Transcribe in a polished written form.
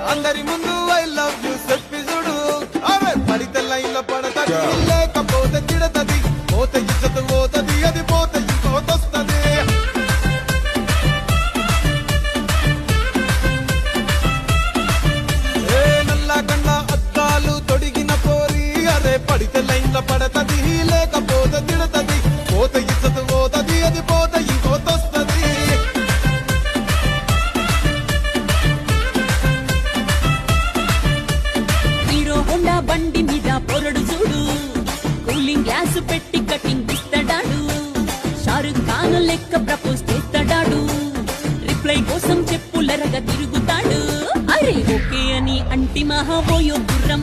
అందరి ముందు I love you చెప్పి చూడు అరే పడితే లైన్ లో పడతది లేకపోతే తిడతది పోతే ఇజ్జత్ పోతది అది పోతే ఇంకోతొస్తది ఏ నల్ల కన్న అద్దాలు తొడిగిన పోరి అరే పడితే లైన్ లో పడతది లేకపోతే తిడతది పోతే ఇజ్జత్ పోతది అది పోతే ఇంకోతొస్తది హోండా బండి మీద పొరడు చూడు కూలింగ్ గ్లాస్ పెట్టి కటింగ్ ఇస్తాడాడు షారుఖ్ ఖాన్ లెక్క ప్రపోజ్ చేస్తాడాడు రిప్లై కోసం చెప్పులరగా తిరుగుతాడు అరే ఓకే అని అంటి మహాబోయో గుర్రం